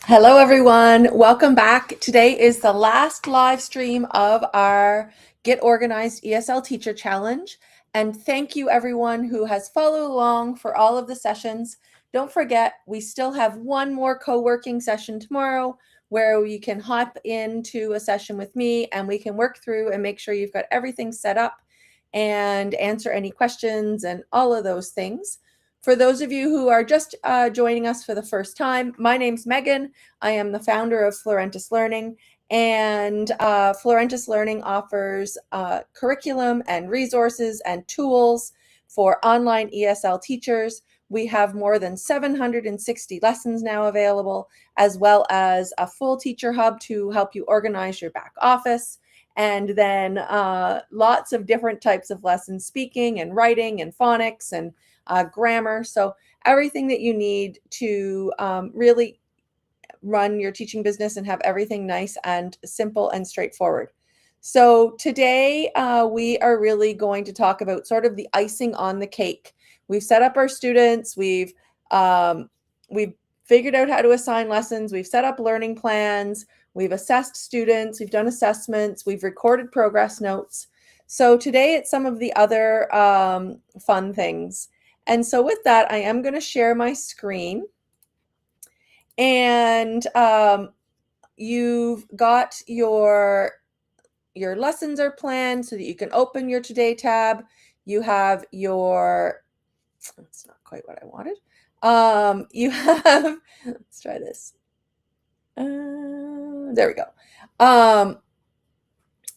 Hello everyone, welcome back. Today is the last live stream of our Get Organized ESL Teacher Challenge. And thank you everyone who has followed along for all of the sessions. Don't forget, we still have one more co-working session tomorrow where you can hop into a session with me and we can work through and make sure you've got everything set up and answer any questions and all of those things. For those of you who are just joining us for the first time, my name's Meaghan. I am the founder of Florentis Learning, and Florentis Learning offers curriculum and resources and tools for online ESL teachers. We have more than 760 lessons now available, as well as a full teacher hub to help you organize your back office, and then lots of different types of lessons, speaking and writing and phonics and grammar. So everything that you need to really run your teaching business and have everything nice and simple and straightforward. So today we are really going to talk about sort of the icing on the cake. We've set up our students. We've figured out how to assign lessons. We've set up learning plans. We've assessed students. We've done assessments. We've recorded progress notes. So today it's some of the other fun things. And so with that, I am going to share my screen. And you've got your lessons are planned so that you can open your Today tab. You have your, that's not quite what I wanted. You have, let's try this. There we go.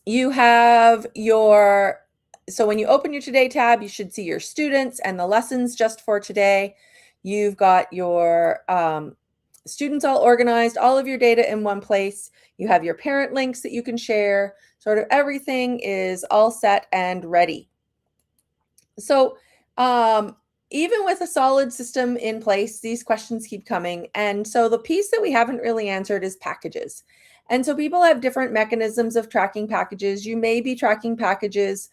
You have your, so when you open your Today tab, you should see your students and the lessons just for today. You've got your students all organized, all of your data in one place. You have your parent links that you can share. Sort of everything is all set and ready. So even with a solid system in place, these questions keep coming. And so the piece that we haven't really answered is packages. And so people have different mechanisms of tracking packages. You may be tracking packages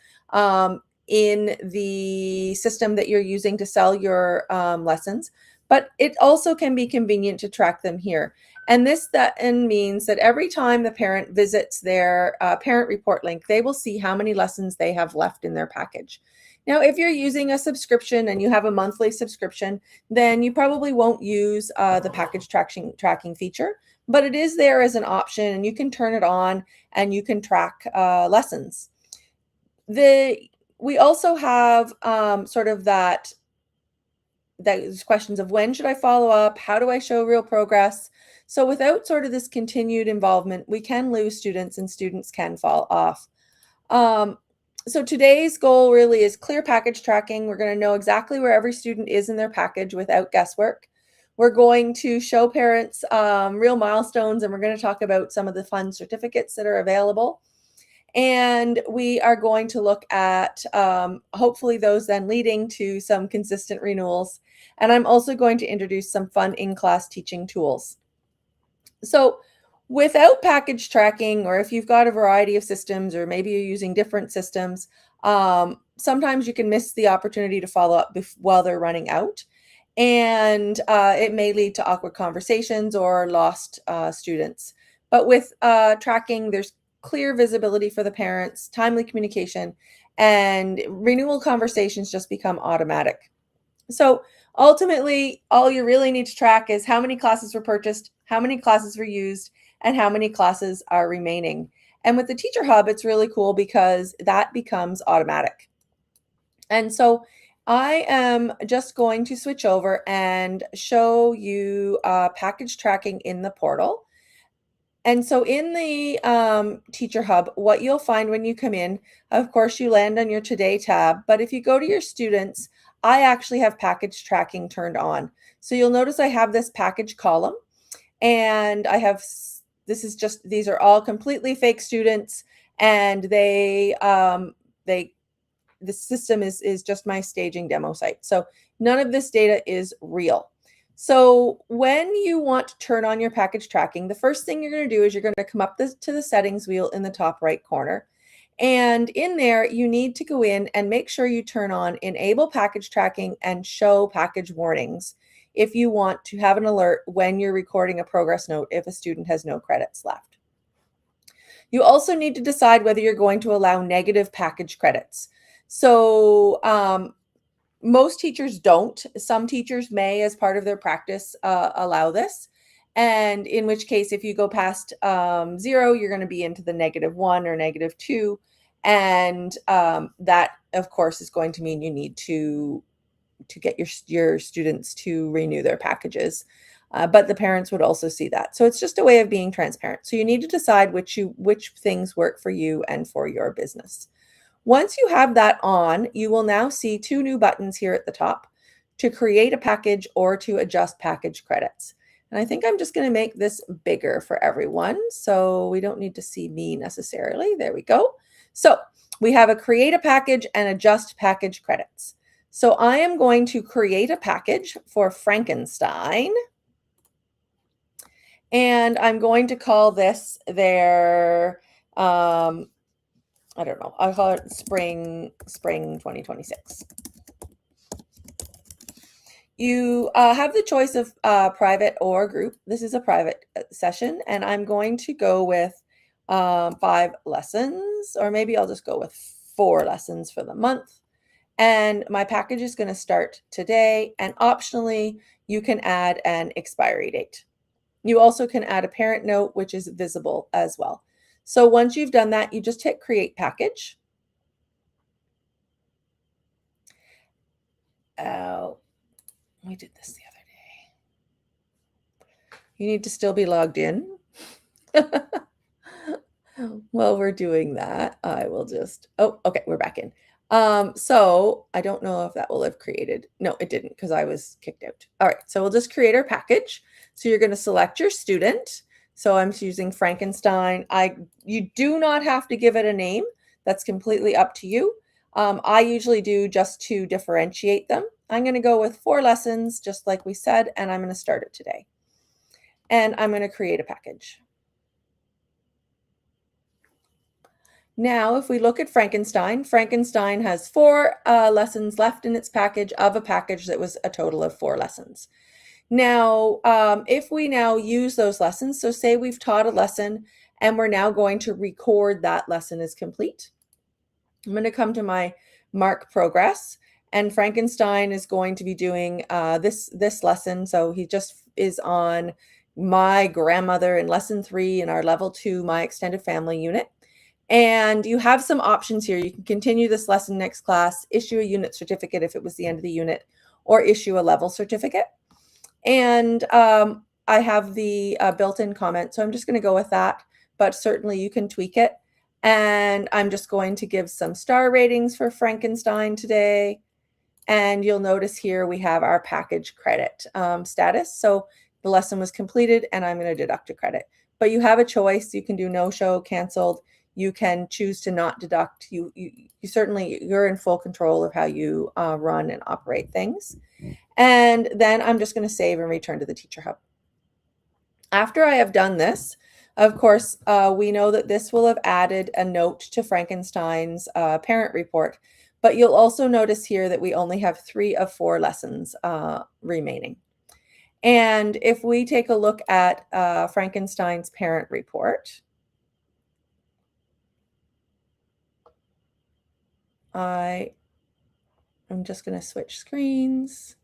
in the system that you're using to sell your lessons, but it also can be convenient to track them here. And this then means that every time the parent visits their parent report link, they will see how many lessons they have left in their package. Now, if you're using a subscription and you have a monthly subscription, then you probably won't use the package tracking feature, but it is there as an option and you can turn it on and you can track lessons. We also have sort of those questions of when should I follow up? How do I show real progress? So without sort of this continued involvement, we can lose students and students can fall off. So today's goal really is clear package tracking. We're going to know exactly where every student is in their package without guesswork. We're going to show parents real milestones, and we're going to talk about some of the fun certificates that are available. And we are going to look at hopefully those then leading to some consistent renewals. And I'm also going to introduce some fun in-class teaching tools. So without package tracking, or if you've got a variety of systems, or maybe you're using different systems, sometimes you can miss the opportunity to follow up while they're running out. And it may lead to awkward conversations or lost students. But with tracking, there's clear visibility for the parents, timely communication, and renewal conversations just become automatic. So ultimately, all you really need to track is how many classes were purchased, how many classes were used, and how many classes are remaining. And with the Teacher Hub, it's really cool because that becomes automatic. And so I am just going to switch over and show you package tracking in the portal. And so in the Teacher Hub, what you'll find when you come in, of course, you land on your Today tab. But if you go to your students, I actually have package tracking turned on. So you'll notice I have this package column, and I have, these are all completely fake students, and the system is just my staging demo site. So none of this data is real. So when you want to turn on your package tracking, the first thing you're going to do is you're going to come up to the settings wheel in the top right corner. And in there, you need to go in and make sure you turn on enable package tracking and show package warnings. if you want to have an alert when you're recording a progress note if a student has no credits left. You also need to decide whether you're going to allow negative package credits. So most teachers don't. Some teachers may, as part of their practice, allow this. And in which case, if you go past 0, you're going to be into the -1 or -2. And that, of course, is going to mean you need to get your students to renew their packages. But the parents would also see that. So it's just a way of being transparent. So you need to decide which things work for you and for your business. Once you have that on, you will now see 2 new buttons here at the top: to create a package or to adjust package credits. And I think I'm just going to make this bigger for everyone, so we don't need to see me necessarily. There we go. So we have a create a package and adjust package credits. So I am going to create a package for Frankenstein, and I'm going to call this their I don't know, I'll call it spring 2026. You have the choice of private or group. This is a private session, and I'm going to go with 5 lessons, or maybe I'll just go with 4 lessons for the month. And my package is going to start today, and optionally, you can add an expiry date. You also can add a parent note, which is visible as well. So once you've done that, you just hit create package. We did this the other day. You need to still be logged in. While we're doing that, I will just, oh, okay, we're back in. So I don't know if that will have created. No, it didn't, because I was kicked out. All right, so we'll just create our package. So you're going to select your student. So I'm choosing Frankenstein. You do not have to give it a name. That's completely up to you. I usually do just to differentiate them. I'm going to go with 4 lessons, just like we said, and I'm going to start it today. And I'm going to create a package. Now, if we look at Frankenstein, Frankenstein has 4 lessons left in its package of a package that was a total of 4 lessons. Now, if we now use those lessons, so say we've taught a lesson and we're now going to record that lesson as complete. I'm going to come to my mark progress, and Frankenstein is going to be doing this lesson. So he just is on my grandmother in lesson 3 in our level 2, my extended family unit. And you have some options here. You can continue this lesson next class, issue a unit certificate if it was the end of the unit, or issue a level certificate. And I have the built-in comment, so I'm just going to go with that, but certainly you can tweak it. And I'm just going to give some star ratings for Frankenstein today. And you'll notice here we have our package credit status. So the lesson was completed, and I'm going to deduct a credit. But you have a choice. You can do no show, canceled. You can choose to not deduct. You certainly, you're in full control of how you run and operate things. And then I'm just going to save and return to the Teacher Hub. After I have done this, of course, we know that this will have added a note to Frankenstein's parent report, but you'll also notice here that we only have 3 of 4 lessons remaining. And if we take a look at Frankenstein's parent report, I'm just going to switch screens.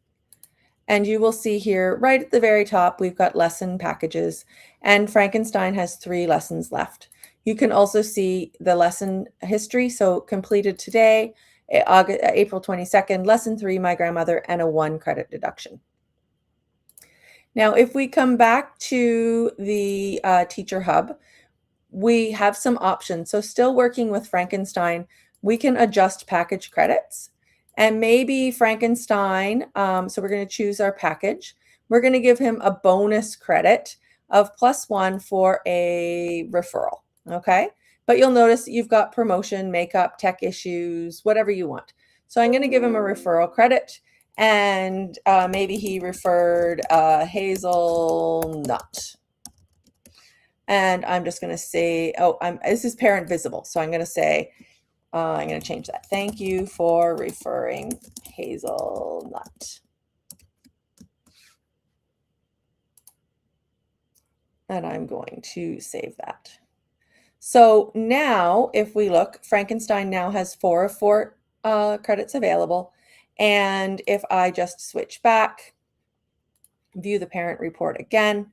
And you will see here, right at the very top, we've got lesson packages, and Frankenstein has 3 lessons left. You can also see the lesson history, so completed today, April 22nd, lesson 3, my grandmother, and a 1 credit deduction. Now, if we come back to the Teacher Hub, we have some options. So still working with Frankenstein, we can adjust package credits. And maybe Frankenstein, so we're going to choose our package. We're going to give him a bonus credit of +1 for a referral, okay? But you'll notice that you've got promotion, makeup, tech issues, whatever you want. So I'm going to give him a referral credit, and maybe he referred hazelnut. And I'm just going to say, this is parent visible. So I'm going to say, I'm going to change that. Thank you for referring hazelnut. and I'm going to save that. So now if we look, Frankenstein now has 4 of 4 credits available. And if I just switch back, view the parent report again,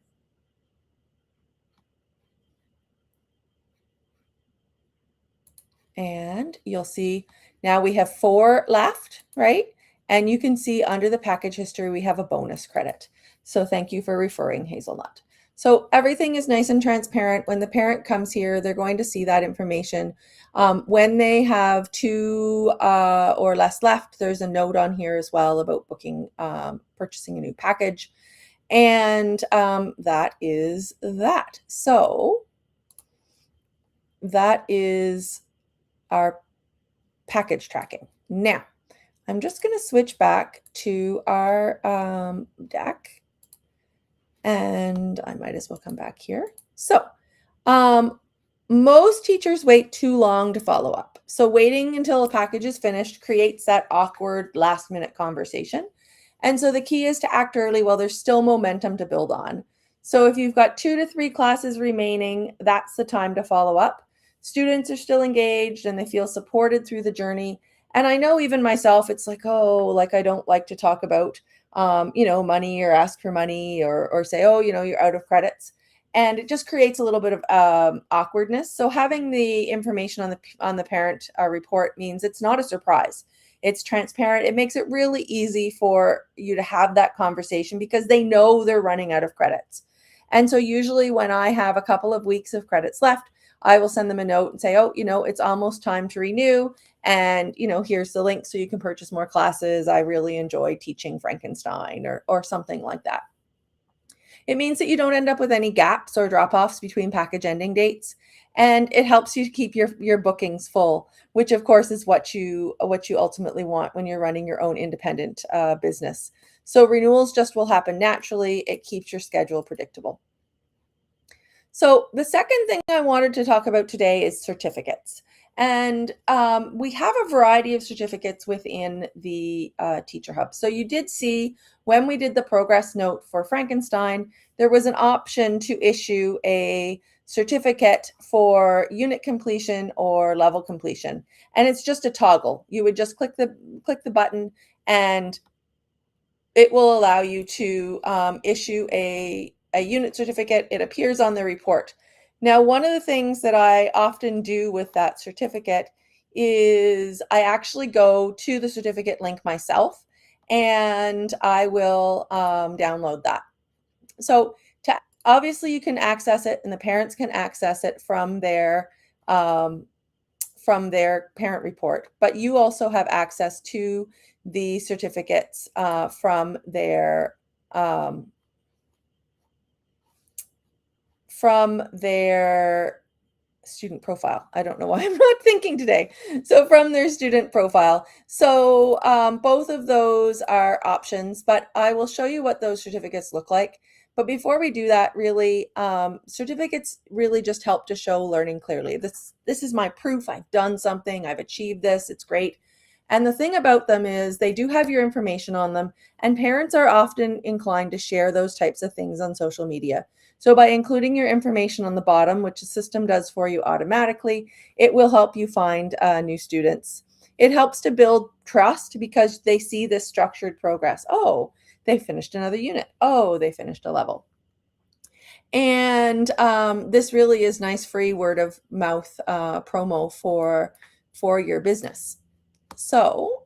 and you'll see now we have 4 left, right? And you can see under the package history, we have a bonus credit. So thank you for referring, Hazelnut. So everything is nice and transparent. When the parent comes here, they're going to see that information. When they have 2 or less left, there's a note on here as well about booking, purchasing a new package. And that is that. So that is our package tracking. Now, I'm just going to switch back to our deck, and I might as well come back here. So, most teachers wait too long to follow up. So waiting until a package is finished creates that awkward last-minute conversation. And so the key is to act early while there's still momentum to build on. So if you've got 2 to 3 classes remaining, that's the time to follow up. Students are still engaged and they feel supported through the journey. And I know even myself, it's like, oh, like I don't like to talk about, money or ask for money or say, oh, you're out of credits. And it just creates a little bit of awkwardness. So having the information on the parent report means it's not a surprise. It's transparent. It makes it really easy for you to have that conversation because they know they're running out of credits. And so usually when I have a couple of weeks of credits left, I will send them a note and say, oh, it's almost time to renew. And, here's the link so you can purchase more classes. I really enjoy teaching Frankenstein or something like that. It means that you don't end up with any gaps or drop-offs between package ending dates. And it helps you keep your bookings full, which of course is what you ultimately want when you're running your own independent business. So renewals just will happen naturally. It keeps your schedule predictable. So the second thing I wanted to talk about today is certificates. And we have a variety of certificates within the Teacher Hub. So you did see when we did the progress note for Frankenstein, there was an option to issue a certificate for unit completion or level completion. And it's just a toggle. You would just click the button and it will allow you to issue a unit certificate. It appears on the report. Now, one of the things that I often do with that certificate is I actually go to the certificate link myself and I will download that. So obviously you can access it and the parents can access it from their parent report, but you also have access to the certificates from their student profile. I don't know why I'm not thinking today. So from their student profile. So both of those are options, but I will show you what those certificates look like. But before we do that, really, certificates really just help to show learning clearly. This is my proof. I've done something. I've achieved this. It's great. And the thing about them is they do have your information on them, and parents are often inclined to share those types of things on social media. So by including your information on the bottom, which the system does for you automatically, it will help you find new students. It helps to build trust because they see this structured progress. Oh, they finished another unit. Oh, they finished a level. And this really is nice free word of mouth promo for your business. So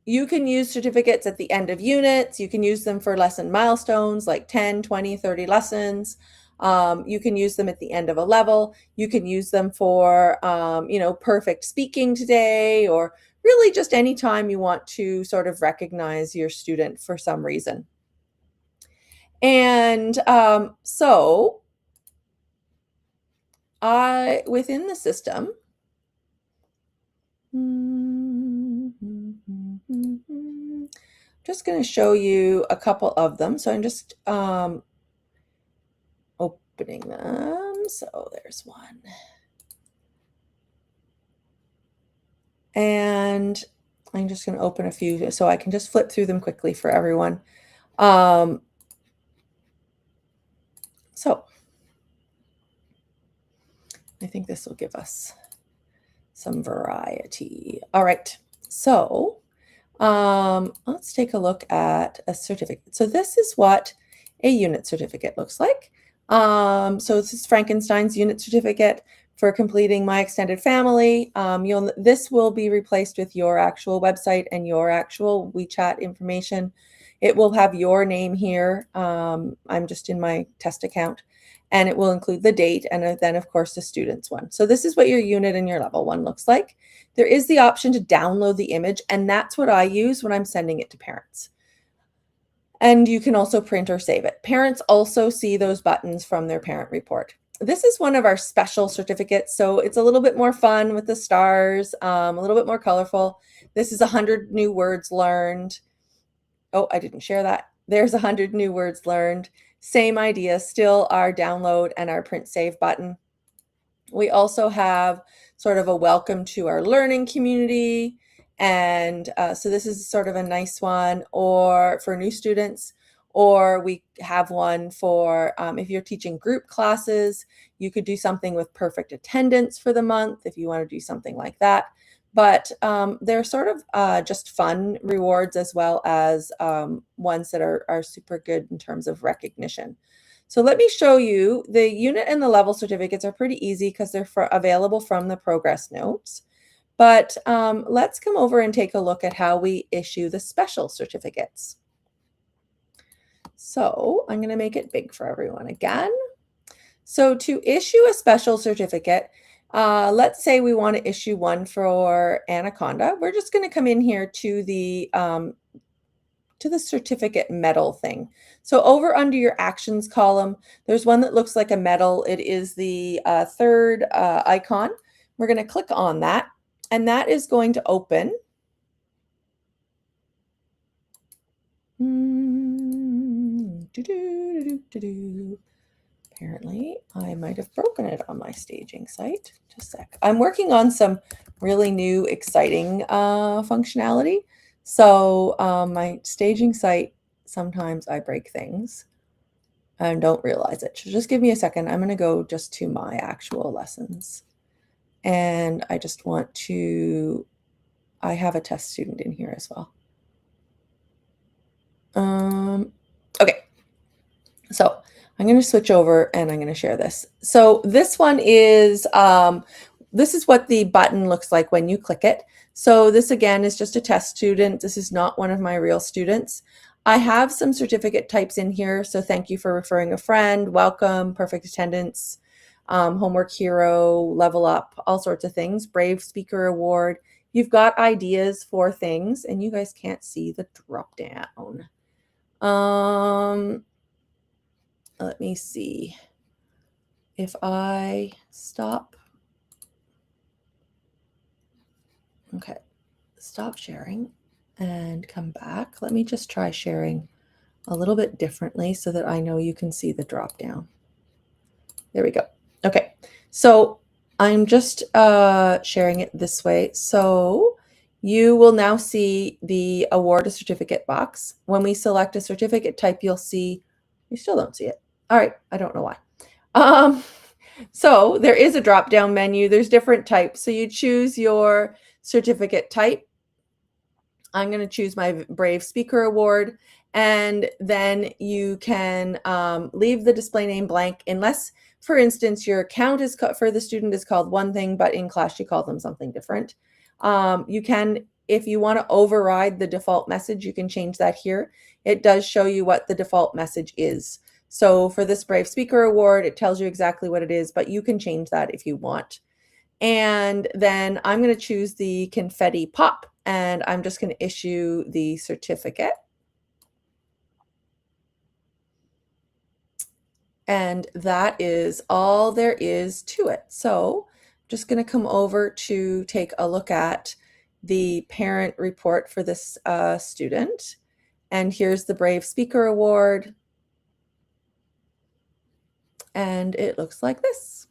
you can use certificates at the end of units. You can use them for lesson milestones like 10, 20, 30 lessons. You can use them at the end of a level. You can use them for, perfect speaking today, or really just any time you want to sort of recognize your student for some reason. And so within the system, just going to show you a couple of them. So I'm just opening them. So there's one. And I'm just going to open a few so I can just flip through them quickly for everyone. So I think this will give us some variety. All right, so let's take a look at a certificate. So this is what a unit certificate looks like. So this is Frankenstein's unit certificate for completing My Extended Family. This will be replaced with your actual website and your actual WeChat information. It will have your name here. I'm just in my test account, and it will include the date and then of course the student's one. So this is what your unit and your level one looks like. There is the option to download the image, and that's what I use when I'm sending it to parents. And you can also print or save it. Parents also see those buttons from their parent report. This is one of our special certificates, so it's a little bit more fun with the stars, a little bit more colorful. This is 100 new words learned. Oh, I didn't share that. There's 100 new words learned. Same idea, still our download and our print save button. We also have sort of a welcome to our learning community. And so this is sort of a nice one or for new students, or we have one for if you're teaching group classes, you could do something with perfect attendance for the month if you want to do something like that. But they're sort of just fun rewards as well as ones that are super good in terms of recognition. So let me show you. The unit and the level certificates are pretty easy because they're available from the progress notes. But let's come over and take a look at how we issue the special certificates. So I'm going to make it big for everyone again. So to issue a special certificate, let's say we want to issue one for Anaconda. We're just going to come in here to the certificate medal thing. So over under your actions column, there's one that looks like a medal. It is the third icon. We're going to click on that, and that is going to open. Apparently, I might have broken it on my staging site. Just a sec. I'm working on some really new, exciting functionality. So my staging site, sometimes I break things and don't realize it. So just give me a second. I'm going to go just to my actual lessons. And I just want to, I have a test student in here as well. Okay. So I'm going to switch over and I'm going to share this. So this one is, this is what the button looks like when you click it. So this again is just a test student. This is not one of my real students. I have some certificate types in here. So thank you for referring a friend, welcome, perfect attendance, homework hero, level up, all sorts of things, brave speaker award. You've got ideas for things, and you guys can't see the drop down. Let me see if I stop. Okay, stop sharing and come back. Let me just try sharing a little bit differently so that I know you can see the drop down. There we go. Okay, so I'm just sharing it this way. So you will now see the award a certificate box. When we select a certificate type, you'll see, you still don't see it. All right, I don't know why. So there is a drop-down menu. There's different types. So you choose your certificate type. I'm going to choose my Brave Speaker Award, and then you can leave the display name blank unless, for instance, your account is for the student is called one thing, but in class you call them something different. You can, if you want to override the default message, you can change that here. It does show you what the default message is. So for this Brave Speaker Award, it tells you exactly what it is, but you can change that if you want. And then I'm going to choose the confetti pop, and I'm just going to issue the certificate. And that is all there is to it. So I'm just going to come over to take a look at the parent report for this student. And here's the Brave Speaker Award. And it looks like this.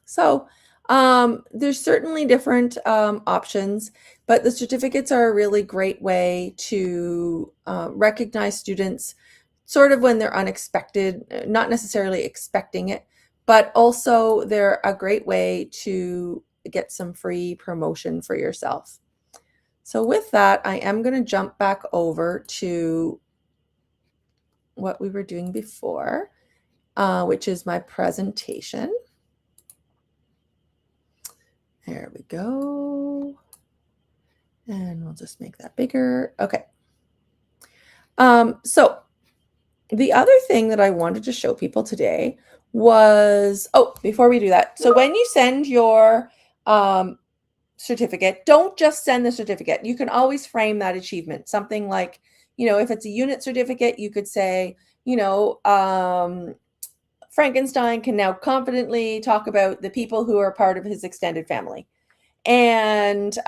So there's certainly different options, but the certificates are a really great way to recognize students sort of when they're unexpected, not necessarily expecting it, but also they're a great way to get some free promotion for yourself. So with that, I am going to jump back over to what we were doing before, which is my presentation. There we go. And we'll just make that bigger. Okay. So the other thing that I wanted to show people today was, before we do that, so when you send your certificate, don't just send the certificate. You can always frame that achievement. Something like, if it's a unit certificate, you could say, Frankenstein can now confidently talk about the people who are part of his extended family. And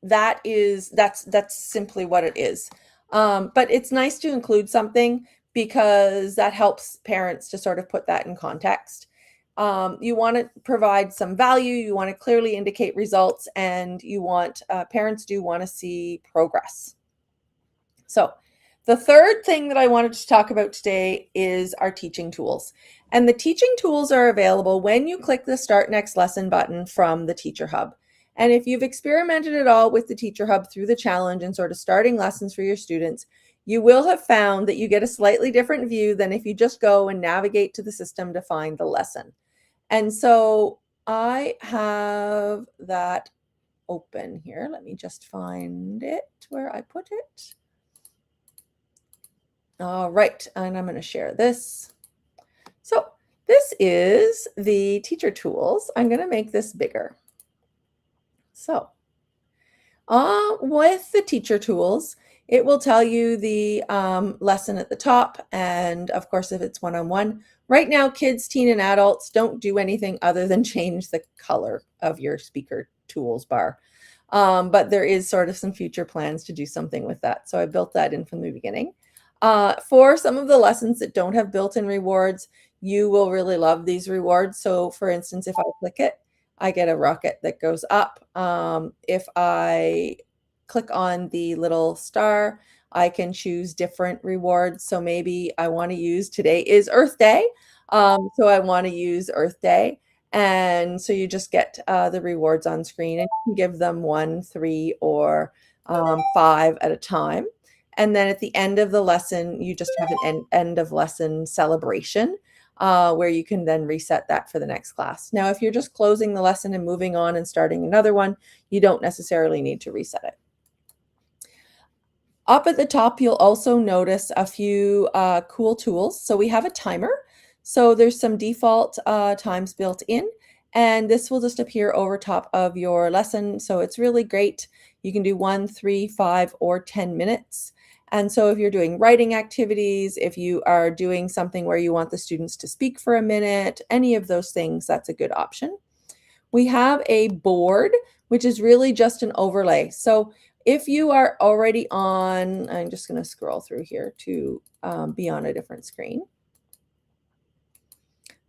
that's simply what it is. But it's nice to include something because that helps parents to sort of put that in context. You want to provide some value, you want to clearly indicate results, and you want parents do want to see progress. So the third thing that I wanted to talk about today is our teaching tools. And the teaching tools are available when you click the Start Next Lesson button from the Teacher Hub. And if you've experimented at all with the Teacher Hub through the challenge and sort of starting lessons for your students, you will have found that you get a slightly different view than if you just go and navigate to the system to find the lesson. And so I have that open here. Let me just find it where I put it. All right, and I'm going to share this. So this is the teacher tools. I'm going to make this bigger. So with the teacher tools, it will tell you the lesson at the top. And of course, if it's one-on-one, right now, kids, teen, and adults don't do anything other than change the color of your speaker tools bar. But there is sort of some future plans to do something with that. So I built that in from the beginning. For some of the lessons that don't have built-in rewards, you will really love these rewards. So for instance, if I click it, I get a rocket that goes up. If I click on the little star, I can choose different rewards. So maybe I want to use, today is Earth Day. So I want to use Earth Day. And so you just get the rewards on screen, and you can give them 1, 3, or 5 at a time. And then at the end of the lesson, you just have an end of lesson celebration where you can then reset that for the next class. Now, if you're just closing the lesson and moving on and starting another one, you don't necessarily need to reset it. Up at the top, you'll also notice a few cool tools. So we have a timer. So there's some default times built in, and this will just appear over top of your lesson. So it's really great. You can do 1, 3, 5, or 10 minutes. And so if you're doing writing activities, if you are doing something where you want the students to speak for a minute, any of those things, that's a good option. We have a board, which is really just an overlay. So if you are already on, I'm just going to scroll through here to be on a different screen.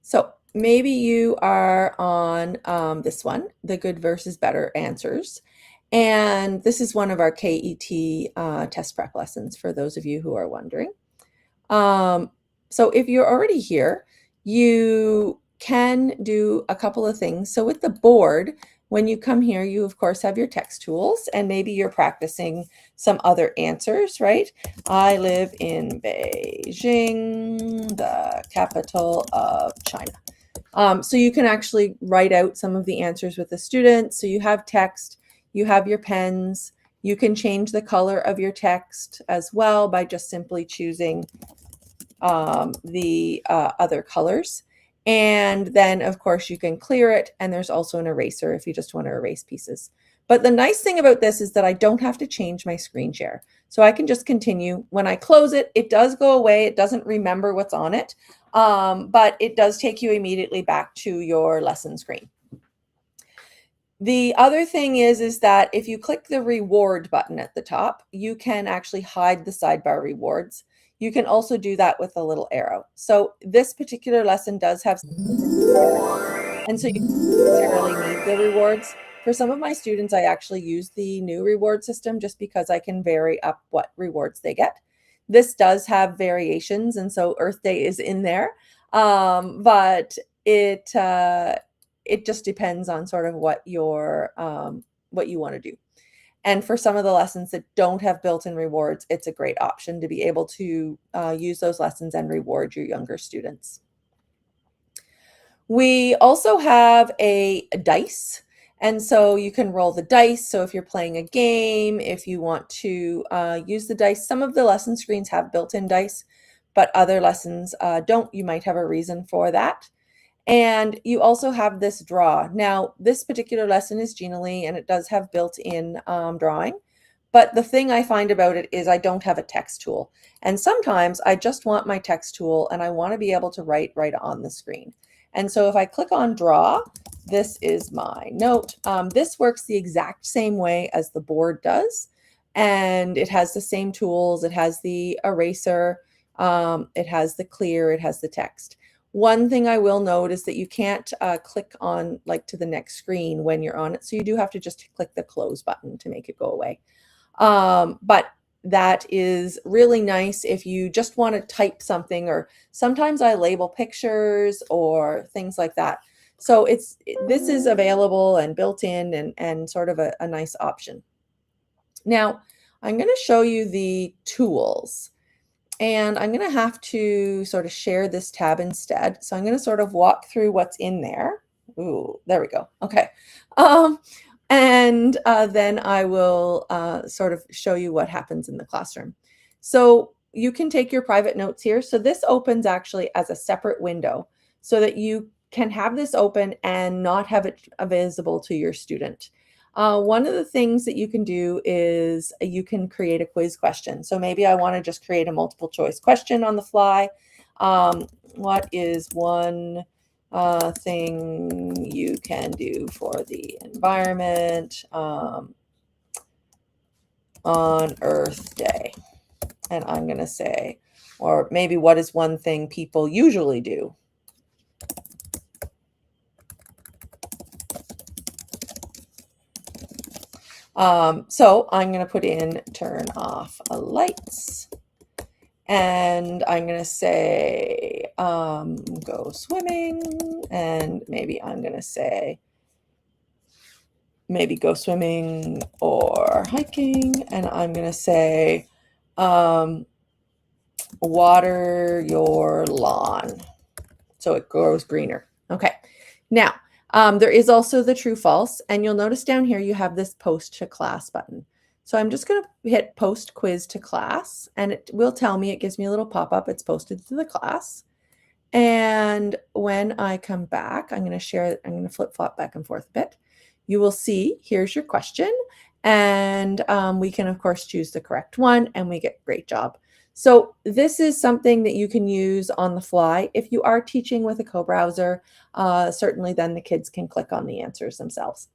So maybe you are on this one, the good versus better answers. And this is one of our KET test prep lessons for those of you who are wondering. So if you're already here, you can do a couple of things. So with the board, when you come here, you of course have your text tools, and maybe you're practicing some other answers, right? I live in Beijing, the capital of China. So you can actually write out some of the answers with the students. So you have text, you have your pens, you can change the color of your text as well by just simply choosing the other colors. And then of course you can clear it, and there's also an eraser if you just want to erase pieces. But the nice thing about this is that I don't have to change my screen share. So I can just continue. When I close it, it does go away. It doesn't remember what's on it, but it does take you immediately back to your lesson screen. The other thing is that if you click the reward button at the top, you can actually hide the sidebar rewards. You can also do that with a little arrow. So this particular lesson does have, and so you don't necessarily need the rewards. For some of my students, I actually use the new reward system just because I can vary up what rewards they get. This does have variations, and so Earth Day is in there, but it just depends on sort of what what you want to do. And for some of the lessons that don't have built-in rewards, it's a great option to be able to use those lessons and reward your younger students. We also have a dice, and so you can roll the dice. So if you're playing a game, if you want to use the dice, some of the lesson screens have built-in dice, but other lessons don't. You might have a reason for that. And you also have this draw. Now, this particular lesson is Genially, and it does have built-in drawing. But the thing I find about it is I don't have a text tool. And sometimes I just want my text tool and I want to be able to write right on the screen. And so if I click on draw, this is my note. This works the exact same way as the board does. And it has the same tools. It has the eraser. It has the clear. It has the text. One thing I will note is that you can't click on like to the next screen when you're on it. So you do have to just click the close button to make it go away. But that is really nice if you just want to type something, or sometimes I label pictures or things like that. So this is available and built in and sort of a nice option. Now, I'm going to show you the tools. And I'm going to have to sort of share this tab instead. So I'm going to sort of walk through what's in there. Ooh, there we go. Okay. And then I will sort of show you what happens in the classroom. So you can take your private notes here. So this opens actually as a separate window so that you can have this open and not have it visible to your student. One of the things that you can do is you can create a quiz question. So maybe I want to just create a multiple choice question on the fly. What is one thing you can do for the environment on Earth Day? And I'm going to say, or maybe what is one thing people usually do? So I'm going to put in turn off lights, and I'm going to say go swimming, and maybe I'm going to say maybe go swimming or hiking, and I'm going to say water your lawn so it grows greener. Okay, now there is also the true false, and you'll notice down here you have this post to class button. So I'm just going to hit post quiz to class, and it will tell me, it gives me a little pop-up, it's posted to the class. And when I come back, I'm going to share, I'm going to flip-flop back and forth a bit. You will see, here's your question, and we can of course choose the correct one, and we get great job. So this is something that you can use on the fly. If you are teaching with a co-browser, certainly then the kids can click on the answers themselves.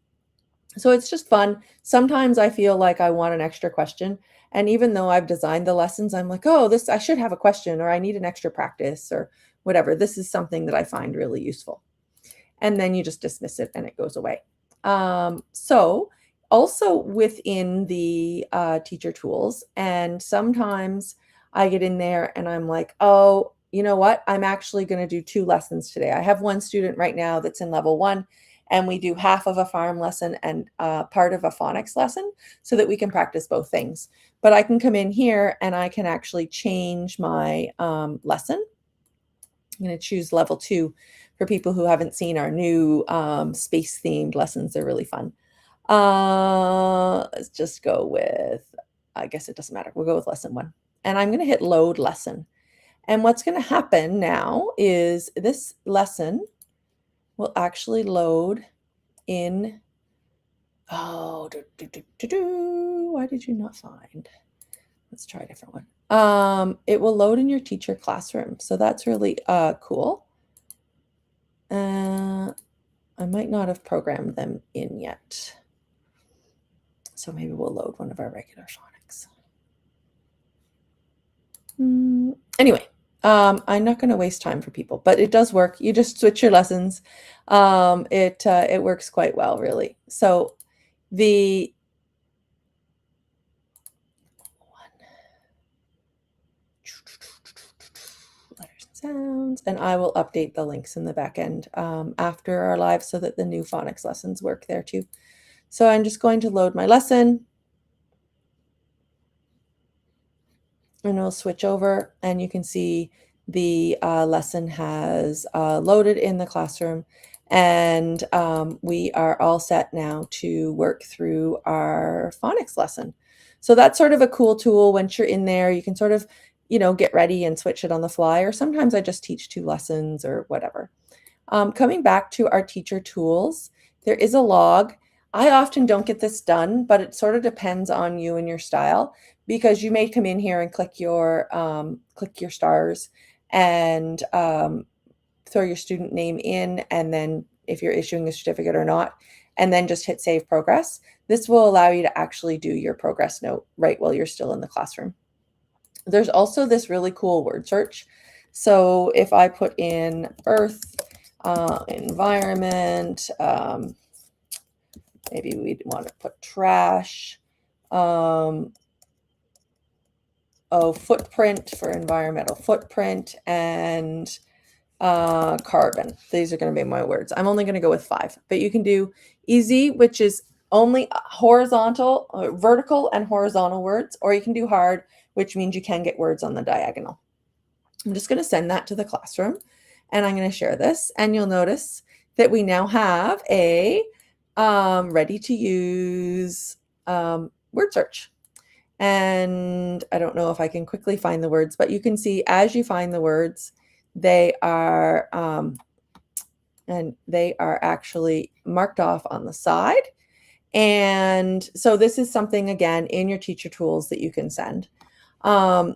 So it's just fun. Sometimes I feel like I want an extra question. And even though I've designed the lessons, I'm like, oh, this, I should have a question, or I need an extra practice, or whatever. This is something that I find really useful. And then you just dismiss it and it goes away. So also within the teacher tools, and sometimes I get in there and I'm like, oh, you know what? I'm actually going to do 2 lessons today. I have one student right now that's in level 1, and we do half of a farm lesson and part of a phonics lesson so that we can practice both things. But I can come in here and I can actually change my lesson. I'm going to choose level 2 for people who haven't seen our new space themed lessons. They're really fun. Let's just go with, I guess it doesn't matter. We'll go with lesson 1. And I'm going to hit load lesson. And what's going to happen now is this lesson will actually load in, why did you not find? Let's try a different one. It will load in your teacher classroom. So that's really cool. I might not have programmed them in yet. So maybe we'll load one of our regular phonics. Anyway, I'm not going to waste time for people, but it does work. You just switch your lessons. It works quite well, really. So the letters and sounds, and I will update the links in the back end after our live so that the new phonics lessons work there too. So I'm just going to load my lesson, and I'll switch over, and you can see the lesson has loaded in the classroom, and we are all set now to work through our phonics lesson. So that's sort of a cool tool. Once you're in there, you can sort of, get ready and switch it on the fly, or sometimes I just teach 2 lessons or whatever. Coming back to our teacher tools, there is a log. I often don't get this done, but it sort of depends on you and your style, because you may come in here and click your stars and throw your student name in, and then if you're issuing a certificate or not, and then just hit save progress. This will allow you to actually do your progress note right while you're still in the classroom. There's also this really cool word search. So if I put in earth, environment, maybe we'd want to put trash, footprint for environmental footprint, and carbon. These are going to be my words. I'm only going to go with 5, but you can do easy, which is only horizontal, vertical and horizontal words, or you can do hard, which means you can get words on the diagonal. I'm just going to send that to the classroom, and I'm going to share this, and you'll notice that we now have a ready to use word search. And I don't know if I can quickly find the words, but you can see as you find the words, they are actually marked off on the side. And so this is something, again, in your teacher tools that you can send. And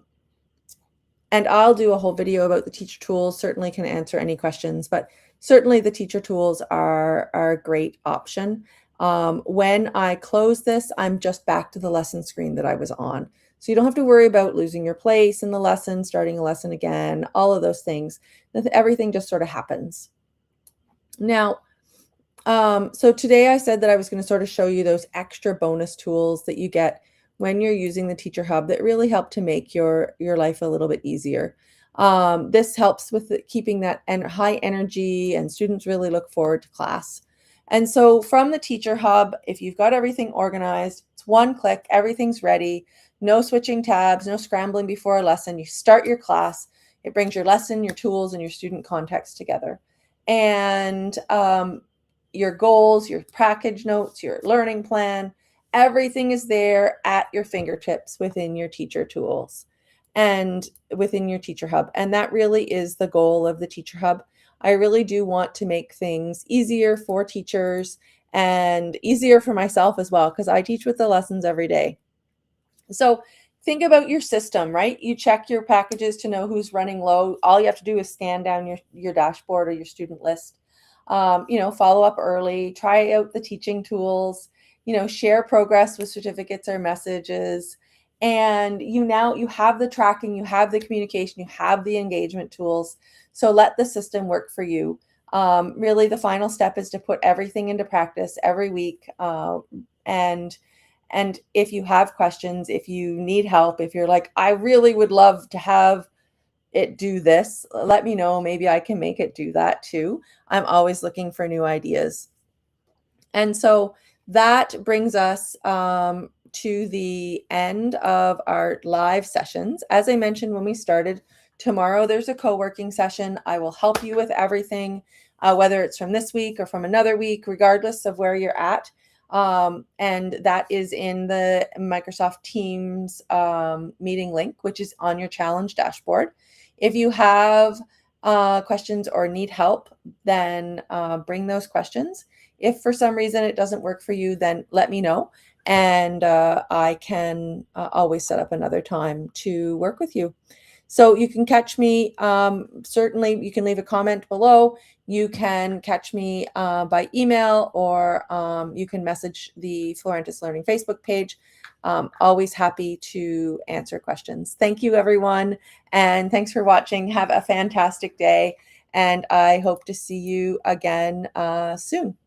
I'll do a whole video about the teacher tools, certainly can answer any questions, but certainly the teacher tools are a great option. When I close this, I'm just back to the lesson screen that I was on. So you don't have to worry about losing your place in the lesson, starting a lesson again, all of those things. Everything just sort of happens. Now, so today I said that I was going to sort of show you those extra bonus tools that you get when you're using the Teacher Hub that really help to make your life a little bit easier. This helps with keeping that high energy, and students really look forward to class. And so from the Teacher Hub, if you've got everything organized, it's one click, everything's ready, no switching tabs, no scrambling before a lesson. You start your class, it brings your lesson, your tools, and your student context together. And your goals, your package notes, your learning plan, everything is there at your fingertips within your teacher tools and within your Teacher Hub. And that really is the goal of the Teacher Hub. I really do want to make things easier for teachers and easier for myself as well, because I teach with the lessons every day. So think about your system, right? You check your packages to know who's running low. All you have to do is scan down your dashboard or your student list. Follow up early, try out the teaching tools, share progress with certificates or messages. And you have the tracking, you have the communication, you have the engagement tools. So let the system work for you. Really, the final step is to put everything into practice every week. And if you have questions, if you need help, if you're like, I really would love to have it do this, let me know. Maybe I can make it do that too. I'm always looking for new ideas. And so that brings us to the end of our live sessions. As I mentioned when we started, tomorrow there's a co-working session. I will help you with everything, whether it's from this week or from another week, regardless of where you're at. And that is in the Microsoft Teams meeting link, which is on your challenge dashboard. If you have questions or need help, then bring those questions. If for some reason it doesn't work for you, then let me know, and I can always set up another time to work with you. So you can catch me, certainly you can leave a comment below. You can catch me by email, or you can message the Florentis Learning Facebook page. Always happy to answer questions. Thank you, everyone, and thanks for watching. Have a fantastic day, and I hope to see you again soon.